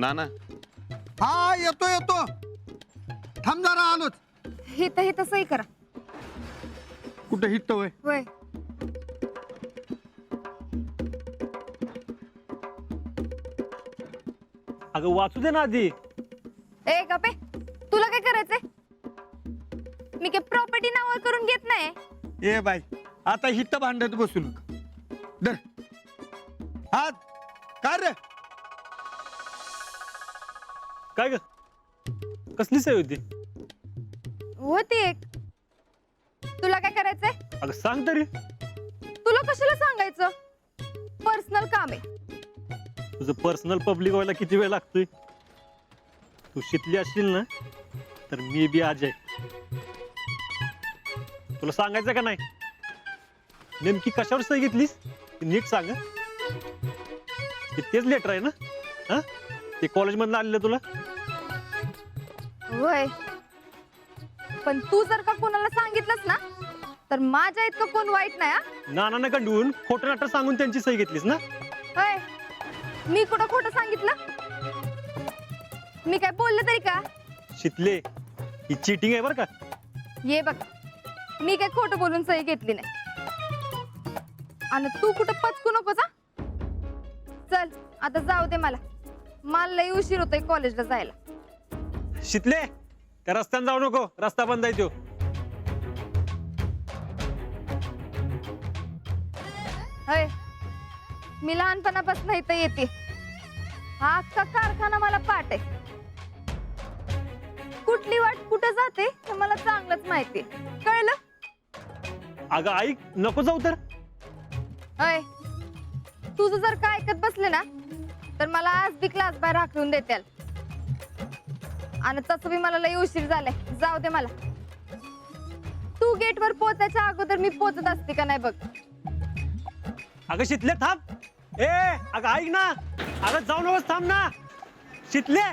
नाना हा येतो येतो, थांब जरा आलोच. हे तसंही करा. कुठं हिट होय? होय. अगं वाचू दे ना आधी. ए गपे, तुला काय करायचंय? मी काय प्रॉपर्टी नावावर करून घेत नाही. ए बाई, आता हिट भांडत बसू नका. धर हात. काय रे? काय ग, कसली सही होती? होती एक. तुला काय करायचंय? अगं सांग तरी. तुला कशाला सांगायचं? पर्सनल काम आहे. तुझं पर्सनल पब्लिक व्हायला किती वेळ लागतोय? तू शिकली असशील ना तर मी बी आज आहे. तुला सांगायचं का नाही? नेमकी कशावर सही घेतलीस नीट सांग. तेच लेटर आहे ना? हा, ते कॉलेज मधनं आलेलं तुला? होय, पण तू जर का कोणाला सांगितलंस ना तर माझ्या इतकं कोण वाईट नाही. हा, नानांना गंडवून खोटं नाटक सांगून त्यांची सही घेतलीस ना? होय, मी कुठं खोटं सांगितलं? मी काय बोलले तरी का? शितले, ही चीटिंग आहे बरं का. ये बघ, मी काय खोटं बोलून सही घेतली नाही. आणि तू कुठं पचकू नकोस. हा, चल आता जाऊ दे. मला लई उशीर होतोय कॉलेजला जायला. शितले, त्या रस्त्याने जाऊ नको, रस्ता बंद आहे तो. होय, मी लहानपणापासून इथं येते. हा अख्खा कारखाना मला पाठ आहे. कुठली वाट कुठं जाते हे मला चांगलंच माहिती. कळलं? अगं ऐक, नको जाऊ तर. होय, तुझं जर का ऐकत बसले ना तर मला आज बी क्लास बाहेर हाकलून देतील. आणि तसं बी मला लई उशीर झालाय. जाऊ दे मला. तू गेटवर पोहोचायच्या अगोदर मी पोहोचत असते का नाही बघ. अगं शितले थांब. ए अगं ऐक ना, अगं जाऊ नकोस, थांब ना शितले.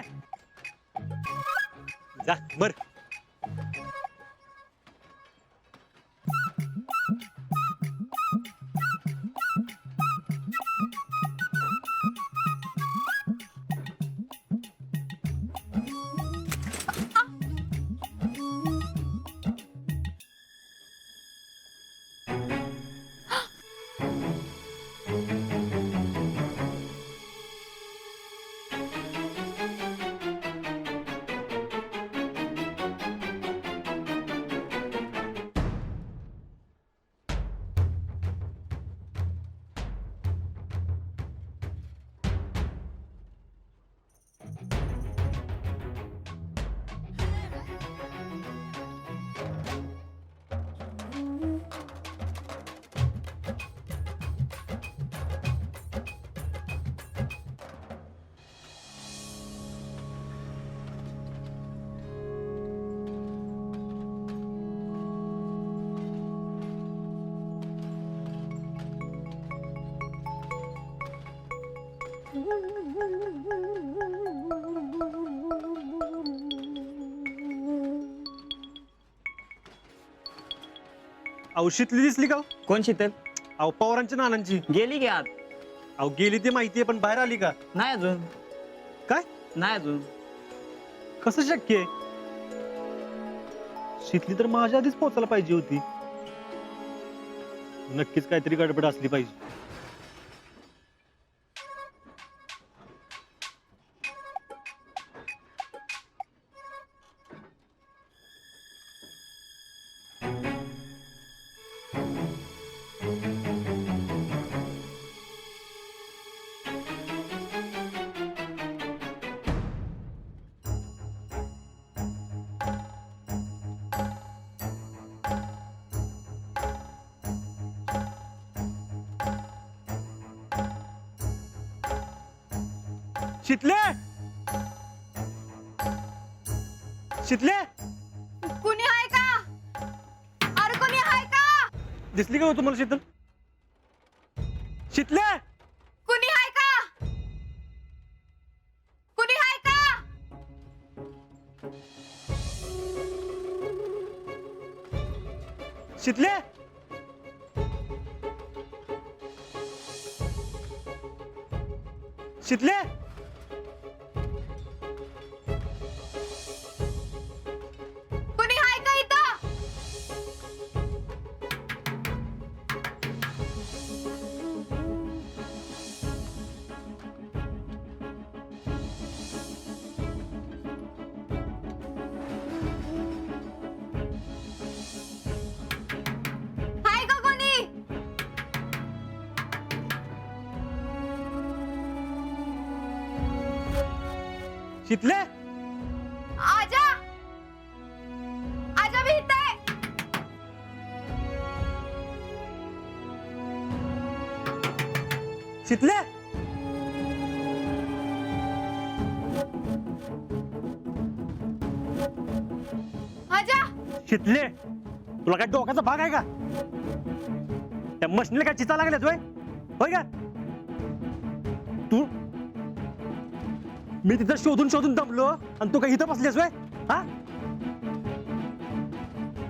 जा बर. अहो शितली दिसली का? कोण शीतल? अहो पवारांच्या नानांची. गेली की आत? अहो गेली ते माहितीये, पण बाहेर आली का? नाही अजून. काय? नाही अजून. कसं शक्य आहे? शितली तर माझ्या आधीच पोहोचायला पाहिजे होती. नक्कीच काहीतरी गडबड असली पाहिजे. शितले, शितले, कुणी आहे का? अरे कुणी आहे का? दिसली का हो तुम्हाला शीतल? शितले, कुणी आहे का? कुणी आहे का? शितले, शितले, शितले आजा आजा मी इथे आहे. शितले आजा शितले तुला काय डोक्याचा भाग आहे का त्या मशनीला काय चिता लागल्यात होय का तू मी तिथं शोधून शोधून दमलो आणि तू काय इथं बसलीस होय हा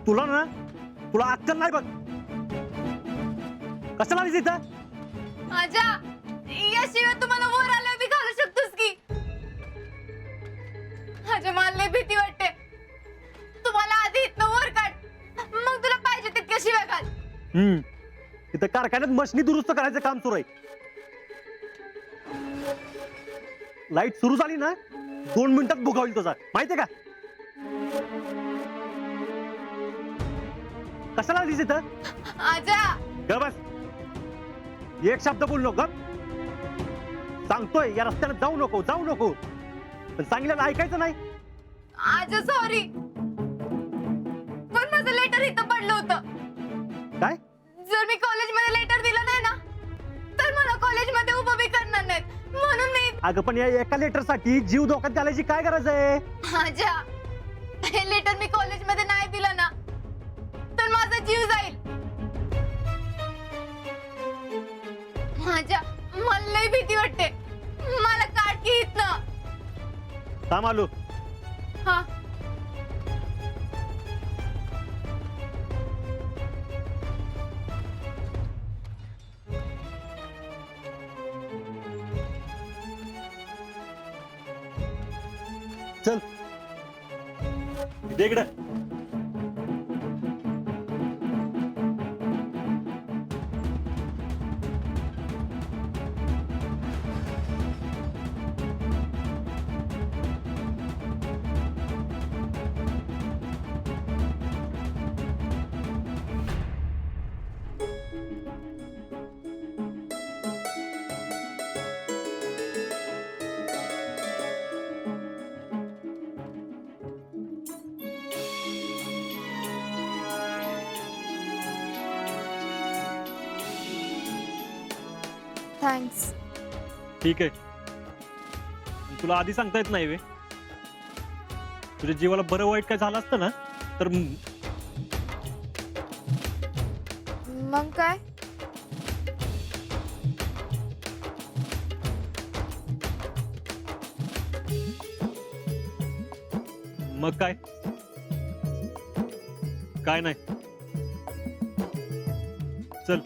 तुला अक्कल नाही बघ कशाला आलीस इथं आजा याशिवाय तुम्हाला वर आल्यावर बी घालू शकतोस की आजा मला लय भीती वाटते तुम्हाला आधी इथनं वर काढ मग तुला पाहिजे तितक्या शिव्या घाल इथं कारखान्यात मशनी दुरुस्त करायचं काम सुरू आहे लाईट सुरू झाली ना 2 मिनिटात बुगावईल तुझा माहितीये का कशाला आलीस इथं आजा ग बस एक शब्द बोल नको गप. सांगतोय या रस्त्याने जाऊ नको पण सांगितलं ऐकायचं नाही आजा सॉरी पण माझं लेटर इथं पडलं होतं काय जर मी कॉलेजमध्ये लेटर दिलं नाही ना तर मला कॉलेजमध्ये उभं बी करणार नाहीत म्हणून मी अगं पण या एका लेटर साठी जीव धोक्यात घालायची काय गरज आहे आजा हे लेटर मी कॉलेजमध्ये नाही दिलं ना तर माझा जीव जाईल माझ्या मला लई भीती वाटते मला काढ की इथनं थांब आलो हा चल इकडे थँक्स ठीक आहे तुला आधी सांगता येत नाही वे तुझ्या जीवाला बरं वाईट काय झालं असतं ना तर मग काय मग काय काय नाही चल